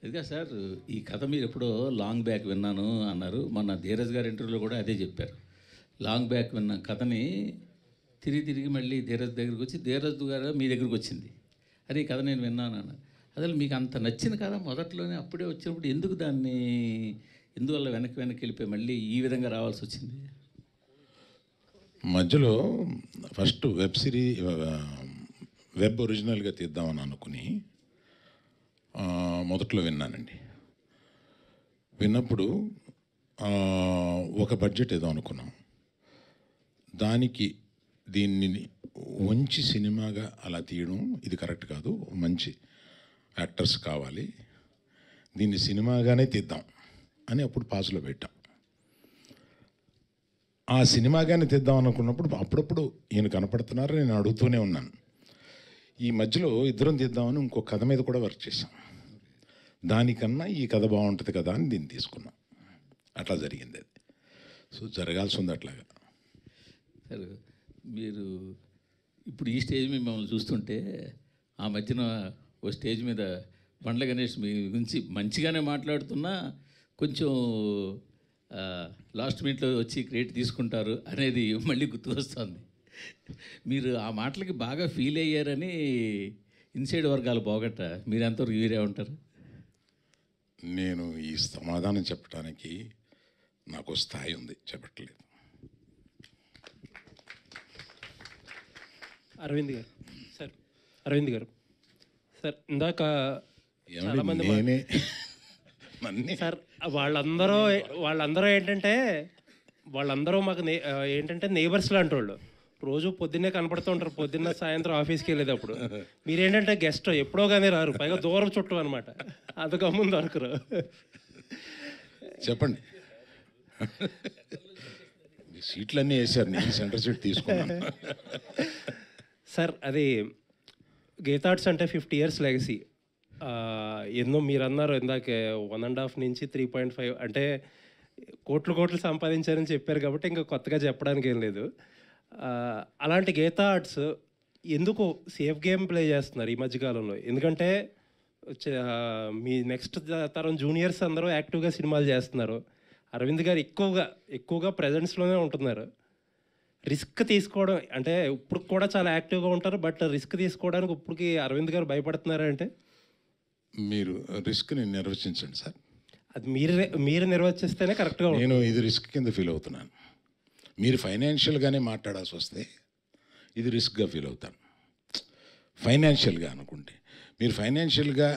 ఇదిగా సార్, ఈ కథ మీరు ఎప్పుడో లాంగ్ బ్యాక్ విన్నాను అన్నారు. మొన్న ధీరజ్ గారి ఇంటర్వ్యూలో కూడా అదే చెప్పారు. లాంగ్ బ్యాక్ విన్న కథని తిరిగి మళ్ళీ ధీరజ్ దగ్గరికి వచ్చి ధీరజ్ గారు మీ దగ్గరికి వచ్చింది. అదే ఈ కథ నేను విన్నాను అన్నారు. అసలు మీకు అంత నచ్చిన కథ మొదట్లోనే అప్పుడే వచ్చినప్పుడు ఎందుకు దాన్ని ఎందువల్ల వెనక్కి వెళ్ళిపోయి మళ్ళీ ఈ విధంగా రావాల్సి వచ్చింది? మధ్యలో ఫస్ట్ వెబ్ ఒరిజినల్గా తీద్దామని అనుకుని మొదట్లో విన్నానండి. విన్నప్పుడు ఒక బడ్జెట్ ఏదో అనుకున్నాం. దానికి దీన్ని మంచి సినిమాగా అలా తీయడం ఇది కరెక్ట్ కాదు. మంచి యాక్టర్స్ కావాలి, దీన్ని సినిమాగానే తీద్దాం అని అప్పుడు పాజులో పెట్టాం. ఆ సినిమాగానే తీద్దాం అనుకున్నప్పుడు అప్పుడప్పుడు ఈయన కనపడుతున్నారు, నేను అడుగుతూనే ఉన్నాను. ఈ మధ్యలో ఇద్దరం తీద్దామని ఇంకో కథ మీద కూడా వర్క్ చేశాం. దానికన్నా ఈ కథ బాగుంటుంది కదా అని దీన్ని తీసుకున్నాం. అట్లా జరిగింది అది. సో జరగాల్సి ఉంది అట్లాగా. సార్, మీరు ఇప్పుడు ఈ స్టేజ్ మీద మిమ్మల్ని చూస్తుంటే ఆ మధ్యన ఓ స్టేజ్ మీద బండ్ల గణేష్ మీ గురించి మంచిగానే మాట్లాడుతున్నా కొంచెం లాస్ట్ మినిట్లో వచ్చి క్రెడిట్ తీసుకుంటారు అనేది మళ్ళీ గుర్తు వస్తుంది. మీరు ఆ మాటలకి బాగా ఫీల్ అయ్యారని ఇన్సైడ్ వర్గాలు పోగట్ట మీరు ఎంతవరకు వీరే ఉంటారు? నేను ఈ సమాధానం చెప్పడానికి నాకు స్థాయి ఉంది, చెప్పట్లేదు. అరవింద్ గారు సార్, ఇందాక నేనే సార్ వాళ్ళందరూ ఏంటంటే వాళ్ళందరూ మాకు ఏంటంటే నేబర్స్ లాంటి వాళ్ళు. రోజు పొద్దున్నే కనపడుతూ ఉంటారు, పొద్దున్న సాయంత్రం ఆఫీస్కి వెళ్ళేటప్పుడు. మీరేంటంటే గెస్ట్ ఎప్పుడో కానీ రారు, పైగా దూరం చుట్టూ అనమాట, అందుకు ముందు దొరకరు. చెప్పండి. సీట్లన్నీ వేసారు, నేను సెంటర్ సీట్ తీసుకున్నాను. సార్, అది గీతార్ట్స్ అంటే 50 years లెగసీ. ఎన్నో మీరు అన్నారు ఇందాకే 1.5 నుంచి 3.5 అంటే కోట్లు సంపాదించారని చెప్పారు కాబట్టి ఇంకా కొత్తగా చెప్పడానికి ఏం లేదు. అలాంటి గీతా ఆర్ట్స్ ఎందుకు సేఫ్ గేమ్ ప్లే చేస్తున్నారు ఈ మధ్యకాలంలో? ఎందుకంటే మీ నెక్స్ట్ తరం జూనియర్స్ అందరూ యాక్టివ్గా సినిమాలు చేస్తున్నారు. అరవింద్ గారు ఎక్కువగా ప్రజెన్స్లోనే ఉంటున్నారు. రిస్క్ తీసుకోవడం అంటే ఇప్పుడు కూడా చాలా యాక్టివ్గా ఉంటారు, బట్ రిస్క్ తీసుకోవడానికి ఇప్పటికి అరవింద్ గారు భయపడుతున్నారా? అంటే మీరు రిస్క్ని నిర్వచించండి సార్. అది మీరు నిర్వచిస్తేనే కరెక్ట్గా. నేను ఇది రిస్క్ కింద ఫీల్ అవుతున్నాను. మీరు ఫైనాన్షియల్గానే మాట్లాడాల్సి వస్తే ఇది రిస్క్గా ఫీల్ అవుతాను. ఫైనాన్షియల్గా అనుకుంటే మీరు ఫైనాన్షియల్గా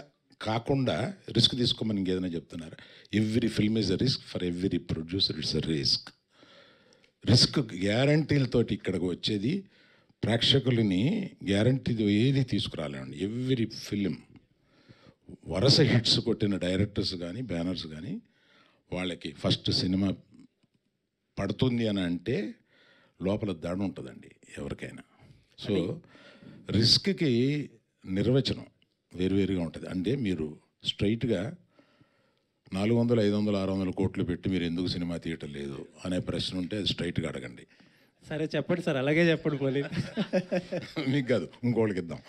కాకుండా రిస్క్ తీసుకోమని ఇంకేదైనా చెప్తున్నారు. Every film is a risk, for every producer it's a risk. Risk గ్యారంటీలతోటి ఇక్కడికి వచ్చేది ప్రేక్షకులని గ్యారంటీ ఏది తీసుకురాలేండి. ఎవ్రీ ఫిలిం వరుస హిట్స్ కొట్టిన డైరెక్టర్స్ కానీ బ్యానర్స్ కానీ వాళ్ళకి ఫస్ట్ సినిమా పడుతుంది అని అంటే లోపల దాడి ఉంటుందండి ఎవరికైనా. సో రిస్క్కి నిర్వచనం వేరువేరుగా ఉంటుంది. అంటే మీరు స్ట్రైట్గా 400, 500, 600 కోట్లు పెట్టి మీరు ఎందుకు సినిమా తీయటం లేదు అనే ప్రశ్న ఉంటే అది స్ట్రైట్గా అడగండి. సరే చెప్పండి సార్, అలాగే చెప్పండి. మళ్ళీ మీకు కాదు, ఇంకోళ్ళకి ఇద్దాం.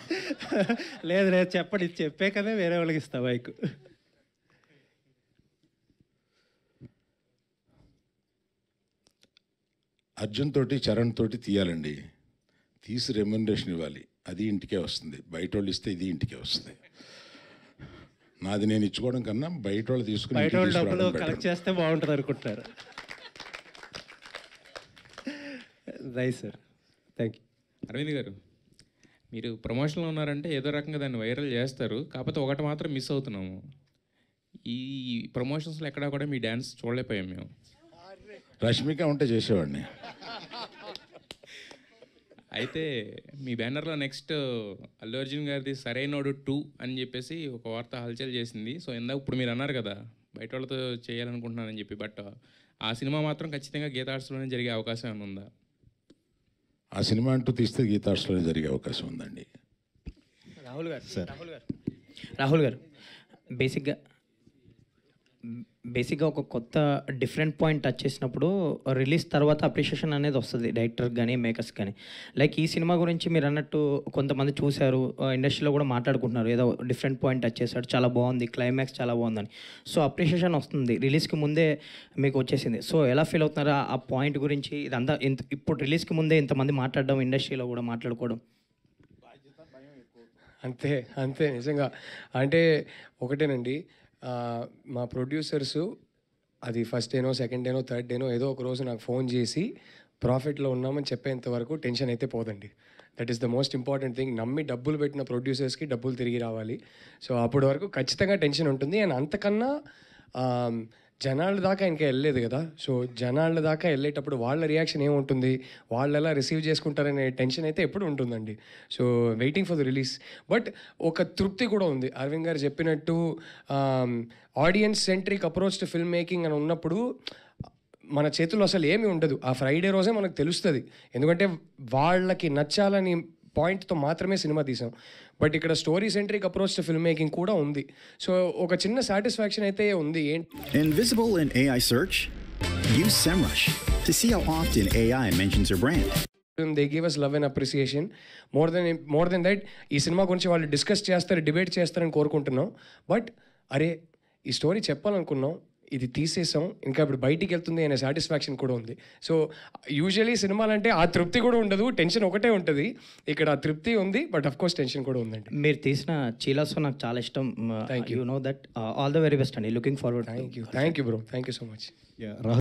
లేదు చెప్పండి, చెప్పే కదా వేరే వాళ్ళకి ఇస్తా బైక్. అర్జున్ తోటి చరణ్ తోటి తీయాలండి, తీసి రెమ్యునరేషన్ ఇవ్వాలి, అది ఇంటికే వస్తుంది. బయట వాళ్ళు ఇస్తే ఇది ఇంటికే వస్తుంది. నాది నేను ఇచ్చుకోవడం కన్నా బయట వాళ్ళు తీసుకుని బయట వాళ్ళు డబ్బులు కలెక్ట్ చేస్తే బాగుంటుంది అనుకుంటున్నారు. Right sir, thank you. Aravind garu, మీరు ప్రమోషన్లో ఉన్నారంటే ఏదో రకంగా దాన్ని వైరల్ చేస్తారు. కాకపోతే ఒకటి మాత్రం మిస్ అవుతున్నాము. ఈ ప్రమోషన్స్లో ఎక్కడా కూడా మీ డ్యాన్స్ చూడలేకపోయాం మేము. రష్మిక ఉంటే చేసేవాడిని. అయితే మీ బ్యానర్లో నెక్స్ట్ అల్లు అర్జున్ గారిది సరైనోడు 2 అని చెప్పేసి ఒక వార్త హల్చల్ చేసింది. సో ఇందాక ఇప్పుడు మీరు అన్నారు కదా బయట వాళ్ళతో చేయాలనుకుంటున్నానని చెప్పి, బట్ ఆ సినిమా మాత్రం ఖచ్చితంగా గీతా ఆర్ట్స్లోనే జరిగే అవకాశం ఏమైనా ఉందా? ఆ సినిమా అంటూ తీస్తే గీతా ఆర్ట్స్లోనే జరిగే అవకాశం ఉందండి. రాహుల్ గారు బేసిక్గా బేసిక్గా ఒక కొత్త డిఫరెంట్ పాయింట్ టచ్ చేసినప్పుడు రిలీజ్ తర్వాత అప్రిషియేషన్ అనేది వస్తుంది డైరెక్టర్ కానీ మేకర్స్ కానీ. లైక్ ఈ సినిమా గురించి మీరు అన్నట్టు కొంతమంది చూశారు, ఇండస్ట్రీలో కూడా మాట్లాడుకుంటున్నారు, ఏదో డిఫరెంట్ పాయింట్ టచ్ చేశాడు, చాలా బాగుంది, క్లైమాక్స్ చాలా బాగుందని. సో అప్రిషియేషన్ వస్తుంది, రిలీజ్కి ముందే మీకు వచ్చేసింది. సో ఎలా ఫీల్ అవుతున్నారా ఆ పాయింట్ గురించి? ఇదంతా ఇప్పుడు రిలీజ్కి ముందే ఇంతమంది మాట్లాడడం, ఇండస్ట్రీలో కూడా మాట్లాడుకోవడం. అంతే అంతే నిజంగా. అంటే ఒకటేనండి, మా ప్రొడ్యూసర్స్ అది ఫస్ట్ డేనో, సెకండ్ డేనో, థర్డ్ డేనో ఏదో ఒక రోజు నాకు ఫోన్ చేసి ప్రాఫిట్లో ఉన్నామని చెప్పేంత వరకు టెన్షన్ అయితే పోదండి. That is the most important thing. నమ్మి డబ్బులు పెట్టిన ప్రొడ్యూసర్స్కి డబ్బులు తిరిగి రావాలి. సో అప్పటి వరకు ఖచ్చితంగా టెన్షన్ ఉంటుంది. అండ్ అంతకన్నా జనాల దాకా ఇంకా వెళ్ళలేదు కదా. సో జనాల దాకా వెళ్ళేటప్పుడు వాళ్ళ రియాక్షన్ ఏముంటుంది, వాళ్ళు ఎలా రిసీవ్ చేసుకుంటారనే టెన్షన్ అయితే ఎప్పుడు ఉంటుందండి. So waiting for the release. But ఒక తృప్తి కూడా ఉంది. అరవింద్ గారు చెప్పినట్టు audience centric approach to film making అని ఉన్నప్పుడు మన చేతుల్లో అసలు ఏమీ ఉండదు. ఆ ఫ్రైడే రోజే మనకు తెలుస్తుంది. ఎందుకంటే వాళ్ళకి నచ్చాలని పాయింట్తో మాత్రమే సినిమా తీసాం. బట్ ఇక్కడ story centric approach to film making కూడా ఉంది. సో ఒక చిన్న సాటిస్ఫాక్షన్ అయితే ఉంది. Invisible in AI search? Use SEMrush to see how often AI mentions your brand. They give us love and appreciation. More than that, ఈ cinema గురించి వాళ్ళు discuss చేస్తారు, డిబేట్ చేస్తారని కోరుకుంటున్నాం. బట్ అరే ఈ స్టోరీ చెప్పాలనుకున్నాం, ఇది తీసేసాం, ఇంకా ఇప్పుడు బయటికి వెళ్తుంది అనే సాటిస్ఫాక్షన్ కూడా ఉంది. సో యూజువలీ సినిమాలు అంటే ఆ తృప్తి కూడా ఉండదు, టెన్షన్ ఒకటే ఉంటుంది. ఇక్కడ ఆ తృప్తి ఉంది, బట్ అఫ్ కోర్స్ టెన్షన్ కూడా ఉందండి. మీరు తీసిన చీలాస్ నాకు చాలా ఇష్టం. You know that. All the very best అండి. Looking forward. Thank you bro, thank you so much.